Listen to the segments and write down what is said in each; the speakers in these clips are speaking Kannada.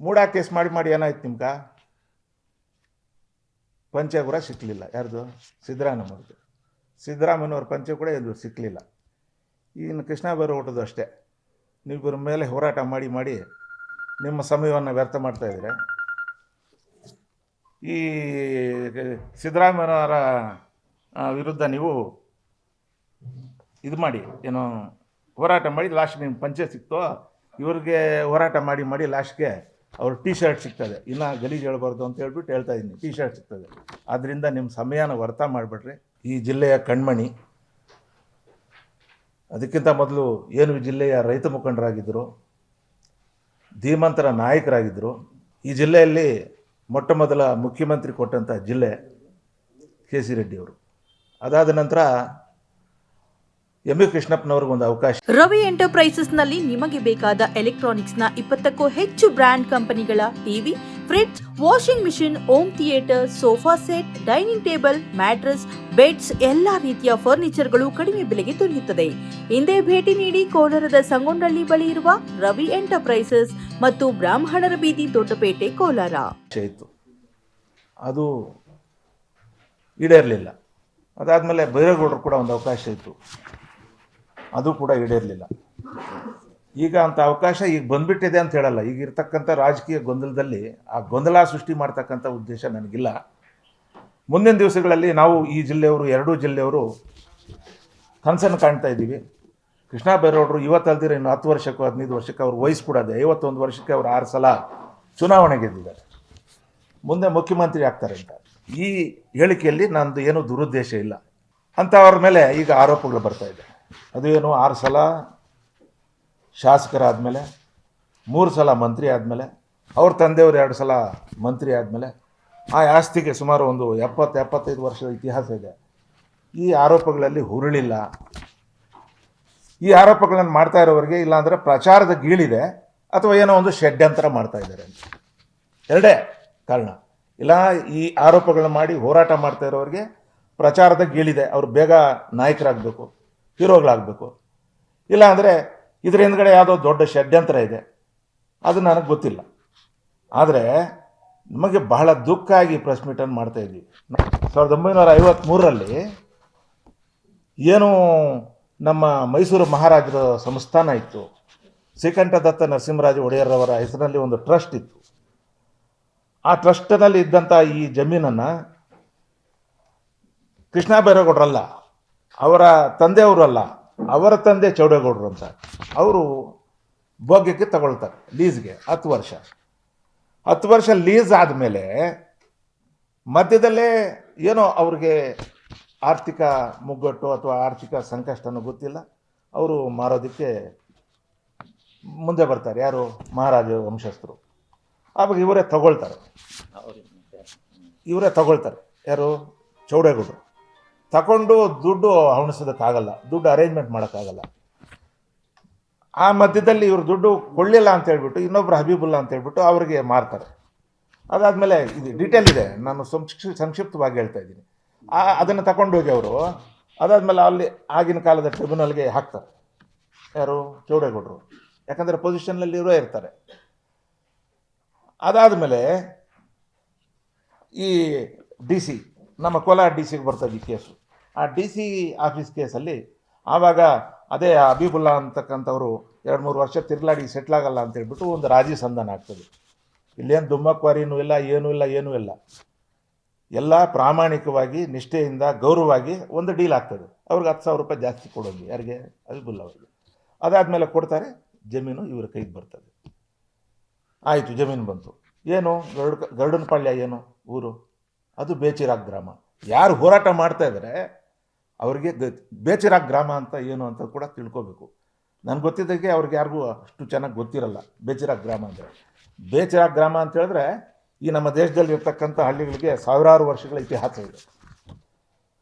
ಮೂಡಾ ಕೇಸ್ ಮಾಡಿ ಏನಾಯ್ತು ನಿಮ್ಗೆ? ಪಂಚೆ ಕೂಡ ಸಿಕ್ಕಲಿಲ್ಲ. ಯಾರ್ದು? ಸಿದ್ದರಾಮಯ್ಯವ್ರ ಪಂಚೆ ಕೂಡ ಇದು ಸಿಕ್ಕಲಿಲ್ಲ. ಇನ್ನು ಕೃಷ್ಣ ಬೈರೇಗೌಡರದು ಅಷ್ಟೇ. ನೀವಿಬ್ಬರ ಮೇಲೆ ಹೋರಾಟ ಮಾಡಿ ನಿಮ್ಮ ಸಮಯವನ್ನು ವ್ಯರ್ಥ ಮಾಡ್ತಾಯಿದ್ರೆ ಈ ಸಿದ್ದರಾಮಯ್ಯನವರ ವಿರುದ್ಧ ನೀವು ಇದು ಮಾಡಿ ಏನೋ ಹೋರಾಟ ಮಾಡಿ ಲಾಸ್ಟ್ ನಿಮ್ಮ ಪಂಚೆ ಸಿಕ್ತೋ, ಇವ್ರಿಗೆ ಹೋರಾಟ ಮಾಡಿ ಲಾಸ್ಟ್ಗೆ ಅವ್ರ ಟೀ ಶರ್ಟ್ ಸಿಗ್ತದೆ. ಇನ್ನೂ ಗಲೀಜು ಹೇಳ್ಬಾರ್ದು ಅಂತ ಹೇಳ್ಬಿಟ್ಟು ಹೇಳ್ತಾ ಇದ್ದೀನಿ, ಟೀ ಶರ್ಟ್ ಸಿಗ್ತದೆ. ಆದ್ದರಿಂದ ನಿಮ್ಮ ಸಮಯನ ವ್ಯರ್ಥ ಮಾಡಿಬಿಟ್ರಿ. ಈ ಜಿಲ್ಲೆಯ ಕಣ್ಮಣಿ, ಅದಕ್ಕಿಂತ ಮೊದಲು ಏನು ಈ ಜಿಲ್ಲೆಯ ರೈತ ಮುಖಂಡರಾಗಿದ್ದರು, ಧೀಮಂತರ ನಾಯಕರಾಗಿದ್ದರು. ಈ ಜಿಲ್ಲೆಯಲ್ಲಿ ಮೊಟ್ಟ ಮೊದಲ ಮುಖ್ಯಮಂತ್ರಿ ಕೊಟ್ಟಂಥ ಜಿಲ್ಲೆ ಕೆ ಸಿ ರೆಡ್ಡಿಯವರು. ಅದಾದ ನಂತರ ಎಂ.ಯು. ಕೃಷ್ಣಪ್ಪನವ್ರಿಗೆ ಒಂದು ಅವಕಾಶ. ರವಿ ಎಂಟರ್ಪ್ರೈಸಸ್ನಲ್ಲಿ ನಿಮಗೆ ಬೇಕಾದ ಎಲೆಕ್ಟ್ರಾನಿಕ್ಸ್ನ 20ಕ್ಕೂ ಹೆಚ್ಚು ಬ್ರ್ಯಾಂಡ್ ಕಂಪನಿಗಳ TV, fridge, washing machine, home theatre, sofa set, dining table, mattress, beds, ಎಲ್ಲಾ ರೀತಿಯ ಫರ್ನಿಚರ್ಗಳು ಕಡಿಮೆ ಬೆಲೆಗೆ ದೊರೆಯುತ್ತದೆ. ಹಿಂದೆ ಭೇಟಿ ನೀಡಿ ಕೋಲಾರದ ಸಂಗೊಂಡಳ್ಳಿ ಬಳಿ ಇರುವ ರವಿ ಎಂಟರ್ಪ್ರೈಸಸ್ ಮತ್ತು ಬ್ರಾಹ್ಮಣರ ಬೀದಿ, ದೊಡ್ಡಪೇಟೆ, ಕೋಲಾರ. ಅದು ಈಡೇರಲಿಲ್ಲ. ಅದಾದಮೇಲೆ ಬೈರೇಗೌಡರು ಕೂಡ ಒಂದು ಅವಕಾಶ ಇತ್ತು, ಅದು ಕೂಡ ಈಡೇರಲಿಲ್ಲ. ಈಗ ಅಂಥ ಅವಕಾಶ ಈಗ ಬಂದ್ಬಿಟ್ಟಿದೆ ಅಂತ ಹೇಳಲ್ಲ. ಈಗ ಇರ್ತಕ್ಕಂಥ ರಾಜಕೀಯ ಗೊಂದಲದಲ್ಲಿ ಆ ಗೊಂದಲ ಸೃಷ್ಟಿ ಮಾಡ್ತಕ್ಕಂಥ ಉದ್ದೇಶ ನನಗಿಲ್ಲ. ಮುಂದಿನ ದಿವಸಗಳಲ್ಲಿ ನಾವು ಈ ಜಿಲ್ಲೆಯವರು, ಎರಡೂ ಜಿಲ್ಲೆಯವರು ಕನಸನ್ನು ಕಾಣ್ತಾ ಇದ್ದೀವಿ. ಕೃಷ್ಣ ಬೈರೇಗೌಡರು ಇವತ್ತಲ್ದಿರ ಇನ್ನು 10 ವರ್ಷಕ್ಕೂ 15 ವರ್ಷಕ್ಕೆ ಅವ್ರ ವಯಸ್ಸು ಕೂಡ ಇದೆ. 51 ವರ್ಷಕ್ಕೆ ಅವರು 6 ಸಲ ಚುನಾವಣೆ ಗೆದ್ದಿದ್ದಾರೆ. ಮುಂದೆ ಮುಖ್ಯಮಂತ್ರಿ ಆಗ್ತಾರೆ ಅಂತ ಈ ಹೇಳಿಕೆಯಲ್ಲಿ ನಂದು ಏನೂ ದುರುದ್ದೇಶ ಇಲ್ಲ. ಅಂಥವ್ರ ಮೇಲೆ ಈಗ ಆರೋಪಗಳು ಬರ್ತಾ ಇದೆ. ಅದು ಏನು, 6 ಸಲ ಶಾಸಕರಾದಮೇಲೆ, 3 ಸಲ ಮಂತ್ರಿ ಆದಮೇಲೆ, ಅವ್ರ ತಂದೆಯವರು 2 ಸಲ ಮಂತ್ರಿ ಆದಮೇಲೆ, ಆ ಆಸ್ತಿಗೆ ಸುಮಾರು ಒಂದು 70-75 ವರ್ಷದ ಇತಿಹಾಸ ಇದೆ. ಈ ಆರೋಪಗಳಲ್ಲಿ ಹುರುಳಿಲ್ಲ. ಈ ಆರೋಪಗಳನ್ನು ಮಾಡ್ತಾ ಇರೋರಿಗೆ ಇಲ್ಲಾಂದರೆ ಪ್ರಚಾರದ ಗೀಳಿದೆ ಅಥವಾ ಏನೋ ಒಂದು ಷಡ್ಯಂತರ ಮಾಡ್ತಾ ಇದ್ದಾರೆ ಅಂತ. ಎರಡೇ ಕಾರಣ. ಇಲ್ಲ, ಈ ಆರೋಪಗಳನ್ನ ಮಾಡಿ ಹೋರಾಟ ಮಾಡ್ತಾ ಇರೋರಿಗೆ ಪ್ರಚಾರದ ಗೀಳಿದೆ, ಅವ್ರು ಬೇಗ ನಾಯಕರಾಗಬೇಕು, ಹೀರೋಗಳಾಗಬೇಕು. ಇಲ್ಲ ಅಂದರೆ ಇದರ ಹಿಂದ್ಗಡೆ ಯಾವುದೋ ದೊಡ್ಡ ಷಡ್ಯಂತರ ಇದೆ, ಅದು ನನಗೆ ಗೊತ್ತಿಲ್ಲ. ಆದರೆ ನಮಗೆ ಬಹಳ ದುಃಖ ಆಗಿ ಪ್ರೆಸ್ ಮೀಟನ್ನು ಮಾಡ್ತಾಯಿದ್ದೀವಿ. 1953ರಲ್ಲಿ ಏನು ನಮ್ಮ ಮೈಸೂರು ಮಹಾರಾಜರ ಸಂಸ್ಥಾನ ಇತ್ತು, ಶ್ರೀಕಂಠದತ್ತ ನರಸಿಂಹರಾಜ ಒಡೆಯರ್ರವರ ಹೆಸರಿನಲ್ಲಿ ಒಂದು ಟ್ರಸ್ಟ್ ಇತ್ತು. ಆ ಟ್ರಸ್ಟ್ನಲ್ಲಿ ಇದ್ದಂಥ ಈ ಜಮೀನನ್ನು ಕೃಷ್ಣ ಬೈರೇಗೌಡರಲ್ಲ, ಅವರ ತಂದೆಯವರು ಅಲ್ಲ, ಅವರ ತಂದೆ ಚೌಡೇಗೌಡರು ಅಂತ ಅವರು ಭೋಗ್ಯಕ್ಕೆ ತಗೊಳ್ತಾರೆ ಲೀಸ್ಗೆ 10 ವರ್ಷ. 10 ವರ್ಷ ಲೀಸ್ ಆದಮೇಲೆ ಮಧ್ಯದಲ್ಲೇ ಏನೋ ಅವ್ರಿಗೆ ಆರ್ಥಿಕ ಮುಗ್ಗಟ್ಟು ಅಥವಾ ಆರ್ಥಿಕ ಸಂಕಷ್ಟನೂ ಗೊತ್ತಿಲ್ಲ, ಅವರು ಮಾರೋದಕ್ಕೆ ಮುಂದೆ ಬರ್ತಾರೆ. ಯಾರು? ಮಹಾರಾಜ ವಂಶಸ್ಥರು. ಆವಾಗ ಇವರೇ ತಗೊಳ್ತಾರೆ. ಯಾರು? ಚೌಡೇಗೌಡರು. ತಗೊಂಡು ದುಡ್ಡು ಹವಣಿಸೋದಕ್ಕಾಗಲ್ಲ, ದುಡ್ಡು ಅರೇಂಜ್ಮೆಂಟ್ ಮಾಡೋಕ್ಕಾಗಲ್ಲ. ಆ ಮಧ್ಯದಲ್ಲಿ ಇವರು ದುಡ್ಡು ಕೊಳ್ಳಿಲ್ಲ ಅಂತ ಹೇಳ್ಬಿಟ್ಟು ಇನ್ನೊಬ್ಬರು ಹಬೀಬುಲ್ಲಾ ಅಂತ ಹೇಳ್ಬಿಟ್ಟು ಅವರಿಗೆ ಮಾರ್ತಾರೆ. ಅದಾದಮೇಲೆ ಇದು ಡೀಟೇಲ್ ಇದೆ, ನಾನು ಸಂಕ್ಷಿಪ್ತವಾಗಿ ಹೇಳ್ತಾ ಇದ್ದೀನಿ. ಅದನ್ನು ತಗೊಂಡೋಗಿ ಅವರು ಅದಾದಮೇಲೆ ಅಲ್ಲಿ ಆಗಿನ ಕಾಲದ ಟ್ರಿಬ್ಯುನಲ್ಗೆ ಹಾಕ್ತಾರೆ. ಯಾರು? ಚೌಡೇಗೌಡರು. ಯಾಕಂದರೆ ಪೊಸಿಷನ್ನಲ್ಲಿ ಇವರೇ ಇರ್ತಾರೆ. ಅದಾದಮೇಲೆ ಈ ಡಿ ಸಿ, ನಮ್ಮ ಕೋಲಾರ ಡಿ ಸಿಗೆ ಬರ್ತದೆ ಈ ಕೇಸು. ಆ ಡಿ ಸಿ ಆಫೀಸ್ ಕೇಸಲ್ಲಿ ಆವಾಗ ಅದೇ ಹಬೀಬುಲ್ಲಾ ಅಂತಕ್ಕಂಥವ್ರು 2-3 ವರ್ಷ ತಿರುಗಾಡಿ ಸೆಟ್ಲಾಗಲ್ಲ ಅಂತ ಹೇಳ್ಬಿಟ್ಟು ಒಂದು ರಾಜಿ ಸಂಧಾನ ಆಗ್ತದೆ. ಇಲ್ಲೇನು ದುಮ್ಮಕ್ವಾರಿನೂ ಇಲ್ಲ, ಏನೂ ಇಲ್ಲ. ಎಲ್ಲ ಪ್ರಾಮಾಣಿಕವಾಗಿ, ನಿಷ್ಠೆಯಿಂದ, ಗೌರವವಾಗಿ ಒಂದು ಡೀಲ್ ಆಗ್ತದೆ. ಅವ್ರಿಗೆ 10,000 ರೂಪಾಯಿ ಜಾಸ್ತಿ ಕೊಡೋದು. ಯಾರಿಗೆ? ಹಬೀಬುಲ್ಲಾ ಅವರಿಗೆ. ಅದಾದಮೇಲೆ ಕೊಡ್ತಾರೆ, ಜಮೀನು ಇವರ ಕೈಗೆ ಬರ್ತದೆ. ಆಯಿತು, ಜಮೀನು ಬಂತು. ಏನು? ಗರುಡನಪಾಳ್ಯ ಏನು ಊರು? ಅದು ಬೇಚಿರಾಗ್ ಗ್ರಾಮ. ಯಾರು ಹೋರಾಟ ಮಾಡ್ತಾ ಇದ್ದಾರೆ ಅವ್ರಿಗೆ ಬೇಚಿರಾಗ್ ಗ್ರಾಮ ಅಂತ ಏನು ಅಂತ ಕೂಡ ತಿಳ್ಕೋಬೇಕು. ನನಗೆ ಗೊತ್ತಿದ್ದಕ್ಕೆ ಅವ್ರಿಗೆ ಯಾರಿಗೂ ಅಷ್ಟು ಚೆನ್ನಾಗಿ ಗೊತ್ತಿರಲ್ಲ ಬೇಚಿರಾಗ್ ಗ್ರಾಮ ಅಂದರೆ. ಬೇಚಿರಾಗ್ ಗ್ರಾಮ ಅಂತ ಹೇಳಿದ್ರೆ ಈ ನಮ್ಮ ದೇಶದಲ್ಲಿ ಇರ್ತಕ್ಕಂಥ ಹಳ್ಳಿಗಳಿಗೆ ಸಾವಿರಾರು ವರ್ಷಗಳ ಇತಿಹಾಸ ಇದೆ.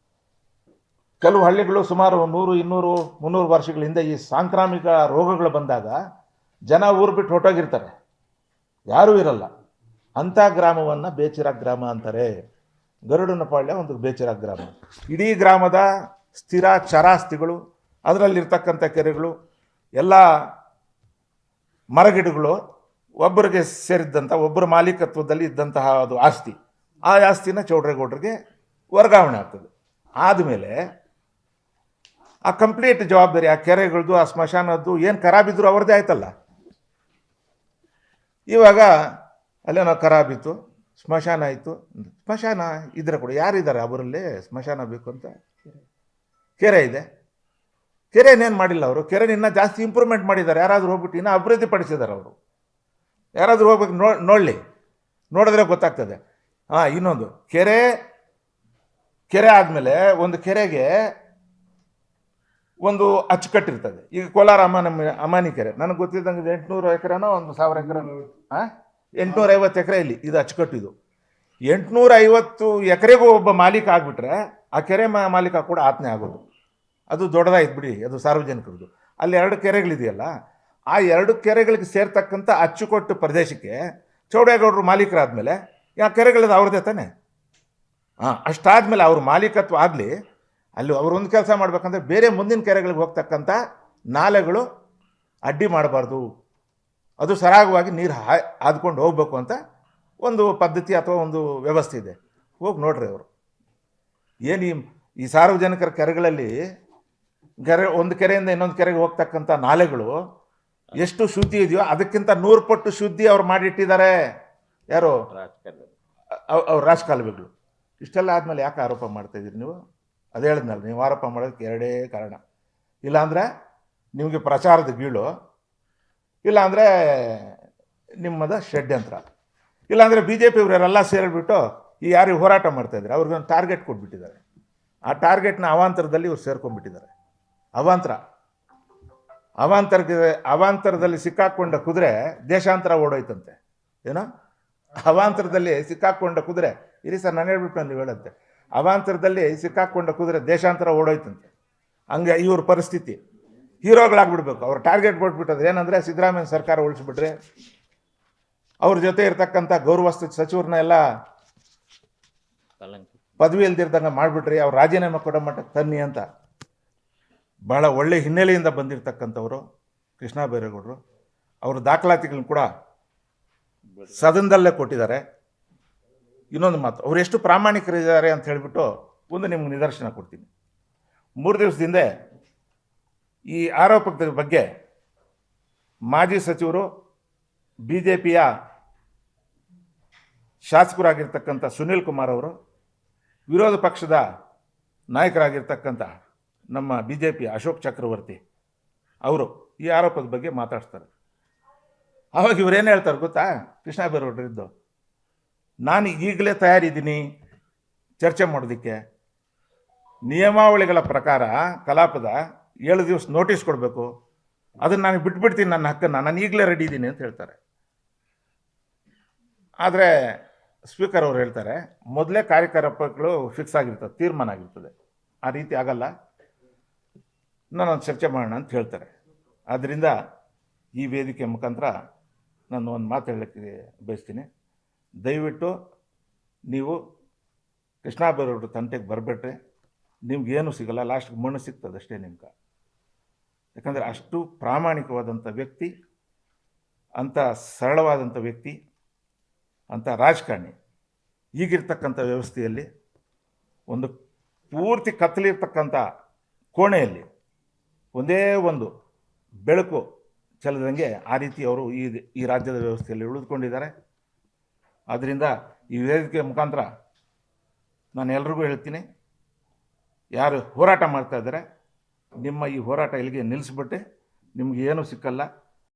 ಕೆಲವು ಹಳ್ಳಿಗಳು ಸುಮಾರು 100, 200, 300 ವರ್ಷಗಳ ಹಿಂದೆ ಈ ಸಾಂಕ್ರಾಮಿಕ ರೋಗಗಳು ಬಂದಾಗ ಜನ ಊರು ಬಿಟ್ಟು ಹೊರಟೋಗಿರ್ತಾರೆ, ಯಾರೂ ಇರಲ್ಲ. ಅಂಥ ಗ್ರಾಮವನ್ನು ಬೇಚಿರಾಗ್ ಗ್ರಾಮ ಅಂತಾರೆ. ಗರುಡನಪಾಳ್ಯ ಒಂದು ಬೇಚಿರಾಗ್ ಗ್ರಾಮ. ಇಡೀ ಗ್ರಾಮದ ಸ್ಥಿರ ಚರಾಸ್ತಿಗಳು, ಅದರಲ್ಲಿರ್ತಕ್ಕಂಥ ಕೆರೆಗಳು, ಎಲ್ಲ ಮರಗಿಡಗಳು ಒಬ್ಬರಿಗೆ ಸೇರಿದ್ದಂಥ ಒಬ್ಬರ ಮಾಲೀಕತ್ವದಲ್ಲಿ ಇದ್ದಂತಹ ಅದು ಆಸ್ತಿ, ಆ ಆಸ್ತಿನ ಚೌಡರೇಗೌಡರಿಗೆ ವರ್ಗಾವಣೆ ಆಗ್ತದೆ. ಆದಮೇಲೆ ಆ ಕಂಪ್ಲೀಟ್ ಜವಾಬ್ದಾರಿ ಆ ಕೆರೆಗಳದ್ದು ಆ ಸ್ಮಶಾನದ್ದು ಏನು ಖರಾಬಿದ್ರು ಅವ್ರದ್ದೇ ಆಯ್ತಲ್ಲ. ಇವಾಗ ಅಲ್ಲೇನೋ ಖರಾಬಿತ್ತು, ಸ್ಮಶಾನ ಆಯಿತು. ಸ್ಮಶಾನ ಇದ್ರೆ ಕೂಡ ಯಾರಿದ್ದಾರೆ ಅವರಲ್ಲಿ ಸ್ಮಶಾನ ಬೇಕು ಅಂತ? ಕೆರೆ ಇದೆ, ಕೆರೆನೇನು ಮಾಡಿಲ್ಲ ಅವರು, ಕೆರೆ ಇನ್ನೂ ಜಾಸ್ತಿ ಇಂಪ್ರೂವ್ಮೆಂಟ್ ಮಾಡಿದ್ದಾರೆ. ಯಾರಾದರೂ ಹೋಗ್ಬಿಟ್ಟು ಇನ್ನೂ ಅಭಿವೃದ್ಧಿ ಪಡಿಸಿದ್ದಾರೆ ಅವರು. ಯಾರಾದರೂ ಹೋಗ್ಬೇಕು ನೋಡಲಿ, ನೋಡಿದ್ರೆ ಗೊತ್ತಾಗ್ತದೆ. ಇನ್ನೊಂದು ಕೆರೆ ಆದಮೇಲೆ ಒಂದು ಕೆರೆಗೆ ಒಂದು ಅಚ್ಚುಕಟ್ಟಿರ್ತದೆ. ಈಗ ಕೋಲಾರ ಅಮಾನಿ ಕೆರೆ ನನಗೆ ಗೊತ್ತಿದ್ದಂಗೆ 800 ಎಕರೆನೋ 1000 ಎಕರೆ, 850 ಎಕರೆ ಇಲ್ಲಿ ಇದು ಅಚ್ಚುಕಟ್ಟಿದು. 850 ಎಕರೆಗೂ ಒಬ್ಬ ಮಾಲೀಕ ಆಗಿಬಿಟ್ರೆ ಆ ಕೆರೆ ಮಾಲೀಕ ಕೂಡ ಆತ್ಮೆ ಆಗೋದು. ಅದು ದೊಡ್ಡದಾಯ್ತು ಬಿಡಿ, ಅದು ಸಾರ್ವಜನಿಕರದ್ದು. ಅಲ್ಲಿ 2 ಕೆರೆಗಳಿದೆಯಲ್ಲ, ಆ 2 ಕೆರೆಗಳಿಗೆ ಸೇರ್ತಕ್ಕಂಥ ಅಚ್ಚುಕಟ್ಟು ಪ್ರದೇಶಕ್ಕೆ ಚೌಡೇಗೌಡರು ಮಾಲೀಕರಾದಮೇಲೆ ಆ ಕೆರೆಗಳದ್ದು ಅವ್ರದ್ದೇ ತಾನೆ. ಅಷ್ಟಾದಮೇಲೆ ಅವ್ರ ಮಾಲೀಕತ್ವ ಆಗಲಿ, ಅಲ್ಲಿ ಅವರೊಂದು ಕೆಲಸ ಮಾಡ್ಬೇಕಂದ್ರೆ ಬೇರೆ ಮುಂದಿನ ಕೆರೆಗಳಿಗೆ ಹೋಗ್ತಕ್ಕಂಥ ನಾಲೆಗಳು ಅಡ್ಡಿ ಮಾಡಬಾರ್ದು, ಅದು ಸರಾಗವಾಗಿ ನೀರು ಹಾದ್ಕೊಂಡು ಹೋಗ್ಬೇಕು ಅಂತ ಒಂದು ಪದ್ಧತಿ ಅಥವಾ ಒಂದು ವ್ಯವಸ್ಥೆ ಇದೆ. ಹೋಗಿ ನೋಡ್ರಿ ಅವರು ಏನು ಈ ಸಾರ್ವಜನಿಕರ ಕೆರೆಗಳಲ್ಲಿ ಒಂದು ಕೆರೆಯಿಂದ ಇನ್ನೊಂದು ಕೆರೆಗೆ ಹೋಗ್ತಕ್ಕಂಥ ನಾಲೆಗಳು ಎಷ್ಟು ಶುದ್ಧಿ ಇದೆಯೋ ಅದಕ್ಕಿಂತ 100 ಪಟ್ಟು ಶುದ್ಧಿ ಅವ್ರು ಮಾಡಿಟ್ಟಿದ್ದಾರೆ. ಯಾರು? ಅವ್ರ ರಾಜಕಾಲುವೆಗಳು. ಇಷ್ಟೆಲ್ಲ ಆದಮೇಲೆ ಯಾಕೆ ಆರೋಪ ಮಾಡ್ತಾಯಿದ್ದೀರಿ ನೀವು? ಅದೇ ಹೇಳಿದ್ನಲ್ಲ, ನೀವು ಆರೋಪ ಮಾಡೋದಕ್ಕೆ 2 ಕಾರಣ. ಇಲ್ಲಾಂದರೆ ನಿಮಗೆ ಪ್ರಚಾರದ ಗೀಳು, ಇಲ್ಲಾಂದರೆ ನಿಮ್ಮದ ಷಡ್ಯಂತ್ರ, ಇಲ್ಲಾಂದರೆ ಬಿ ಜೆ ಪಿ ಇವರೆಲ್ಲ ಸೇರಿಬಿಟ್ಟು ಈ ಯಾರಿಗೆ ಹೋರಾಟ ಮಾಡ್ತಾಯಿದ್ದಾರೆ ಅವ್ರಿಗೊಂದು ಟಾರ್ಗೆಟ್ ಕೊಟ್ಬಿಟ್ಟಿದ್ದಾರೆ. ಆ ಟಾರ್ಗೆಟ್ನ ಅವಾಂತರದಲ್ಲಿ ಇವ್ರು ಸೇರ್ಕೊಂಡ್ಬಿಟ್ಟಿದ್ದಾರೆ. ಅವಾಂತರದಲ್ಲಿ ಸಿಕ್ಕಾಕೊಂಡ ಕುದುರೆ ದೇಶಾಂತರ ಓಡೋಯ್ತಂತೆ. ಏನೋ ಅವಾಂತರದಲ್ಲಿ ಸಿಕ್ಕಾಕೊಂಡ ಕುದುರೆ, ಇರಿ ಸರ್ ನಾನು ಹೇಳ್ಬಿಟ್ಟು ನೀವು ಹೇಳಂತೆ, ಅವಾಂತರದಲ್ಲಿ ಸಿಕ್ಕಾಕೊಂಡ ಕುದುರೆ ದೇಶಾಂತರ ಓಡೋಯ್ತಂತೆ. ಹಂಗೆ ಇವ್ರ ಪರಿಸ್ಥಿತಿ, ಹೀರೋಗಳಾಗ್ಬಿಡ್ಬೇಕು. ಅವ್ರು ಟಾರ್ಗೆಟ್ ಕೊಟ್ಬಿಟ್ಟದ್ರೆ ಏನಂದರೆ ಸಿದ್ದರಾಮಯ್ಯ ಸರ್ಕಾರ ಉಳಿಸ್ಬಿಟ್ರೆ ಅವ್ರ ಜೊತೆ ಇರ್ತಕ್ಕಂಥ ಗೌರವಸ್ಥ ಸಚಿವರನ್ನ ಎಲ್ಲ ಪದವಿ ಇಲ್ದಿರ್ದಂಗೆ ಮಾಡಿಬಿಟ್ರಿ, ಅವ್ರು ರಾಜೀನಾಮೆ ಕೊಡೋ ಮಟ್ಟಕ್ಕೆ ತನ್ನಿ ಅಂತ. ಭಾಳ ಒಳ್ಳೆ ಹಿನ್ನೆಲೆಯಿಂದ ಬಂದಿರತಕ್ಕಂಥವರು ಕೃಷ್ಣ ಬೈರೇಗೌಡರು. ಅವ್ರ ದಾಖಲಾತಿಗಳನ್ನ ಕೂಡ ಸದನದಲ್ಲೇ ಕೊಟ್ಟಿದ್ದಾರೆ. ಇನ್ನೊಂದು ಮಾತು, ಅವ್ರು ಎಷ್ಟು ಪ್ರಾಮಾಣಿಕರಿದ್ದಾರೆ ಅಂತ ಹೇಳಿಬಿಟ್ಟು ಒಂದು ನಿಮ್ಗೆ ನಿದರ್ಶನ ಕೊಡ್ತೀನಿ. 3 ದಿವಸದಿಂದ ಈ ಆರೋಪದ ಬಗ್ಗೆ ಮಾಜಿ ಸಚಿವರು, ಬಿ ಜೆ ಪಿಯ ಶಾಸಕರಾಗಿರ್ತಕ್ಕಂಥ ಸುನೀಲ್ ಕುಮಾರ್ ಅವರು, ವಿರೋಧ ಪಕ್ಷದ ನಾಯಕರಾಗಿರ್ತಕ್ಕಂಥ ನಮ್ಮ ಬಿ ಜೆ ಪಿ ಅಶೋಕ್ ಚಕ್ರವರ್ತಿ ಅವರು ಈ ಆರೋಪದ ಬಗ್ಗೆ ಮಾತಾಡ್ತಾರೆ. ಆವಾಗ ಇವರೇನು ಹೇಳ್ತಾರೆ ಗೊತ್ತಾ? ಕೃಷ್ಣ ಬೈರೇಗೌಡರಿದ್ದು, ನಾನು ಈಗಲೇ ತಯಾರಿದ್ದೀನಿ ಚರ್ಚೆ ಮಾಡೋದಕ್ಕೆ. ನಿಯಮಾವಳಿಗಳ ಪ್ರಕಾರ ಕಲಾಪದ 7 ದಿವಸ ನೋಟಿಸ್ ಕೊಡಬೇಕು, ಅದನ್ನು ನಾನು ಬಿಟ್ಬಿಡ್ತೀನಿ, ನನ್ನ ಹಕ್ಕನ್ನು, ನಾನು ಈಗಲೇ ರೆಡಿ ಇದ್ದೀನಿ ಅಂತ ಹೇಳ್ತಾರೆ. ಆದರೆ ಸ್ಪೀಕರ್ ಅವರು ಹೇಳ್ತಾರೆ, ಮೊದಲೇ ಕಾರ್ಯಕಲಾಪಗಳು ಫಿಕ್ಸ್ ಆಗಿರ್ತದೆ, ತೀರ್ಮಾನ ಆಗಿರ್ತದೆ, ಆ ರೀತಿ ಆಗಲ್ಲ, ನಾನೊಂದು ಚರ್ಚೆ ಮಾಡೋಣ ಅಂತ ಹೇಳ್ತಾರೆ. ಆದ್ದರಿಂದ ಈ ವೇದಿಕೆ ಮುಖಾಂತರ ನಾನು ಒಂದು ಮಾತು ಹೇಳೋಕ್ಕೆ ಬಯಸ್ತೀನಿ. ದಯವಿಟ್ಟು ನೀವು ಕೃಷ್ಣ ಬೈರೇಗೌಡರ ತಂಟೆಗೆ ಬರಬೇಡ್ರಿ, ನಿಮ್ಗೇನು ಸಿಗಲ್ಲ, ಲಾಸ್ಟ್ಗೆ ಮಣ್ಣು ಸಿಗ್ತದೆ ಅಷ್ಟೇ ನಿಮ್ಗೆ. ಯಾಕಂದರೆ ಅಷ್ಟು ಪ್ರಾಮಾಣಿಕವಾದಂಥ ವ್ಯಕ್ತಿ, ಅಂಥ ಸರಳವಾದಂಥ ವ್ಯಕ್ತಿ, ಅಂಥ ರಾಜಕಾರಣಿ. ಈಗಿರ್ತಕ್ಕಂಥ ವ್ಯವಸ್ಥೆಯಲ್ಲಿ ಒಂದು ಪೂರ್ತಿ ಕತ್ತಲಿರ್ತಕ್ಕಂಥ ಕೋಣೆಯಲ್ಲಿ ಒಂದೇ ಒಂದು ಬೆಳಕು ಚೆಲ್ಲದಂಗೆ ಆ ರೀತಿ ಅವರು ಈ ರಾಜ್ಯದ ವ್ಯವಸ್ಥೆಯಲ್ಲಿ ಉಳಿದುಕೊಂಡಿದ್ದಾರೆ. ಆದ್ದರಿಂದ ಈ ವೇದಿಕೆ ಮುಖಾಂತರ ನಾನು ಎಲ್ರಿಗೂ ಹೇಳ್ತೀನಿ, ಯಾರು ಹೋರಾಟ ಮಾಡ್ತಾಯಿದ್ದಾರೆ, ನಿಮ್ಮ ಈ ಹೋರಾಟ ಇಲ್ಲಿಗೆ ನಿಲ್ಲಿಸ್ಬಿಟ್ಟೆ, ನಿಮ್ಗೆ ಏನೂ ಸಿಕ್ಕಲ್ಲ.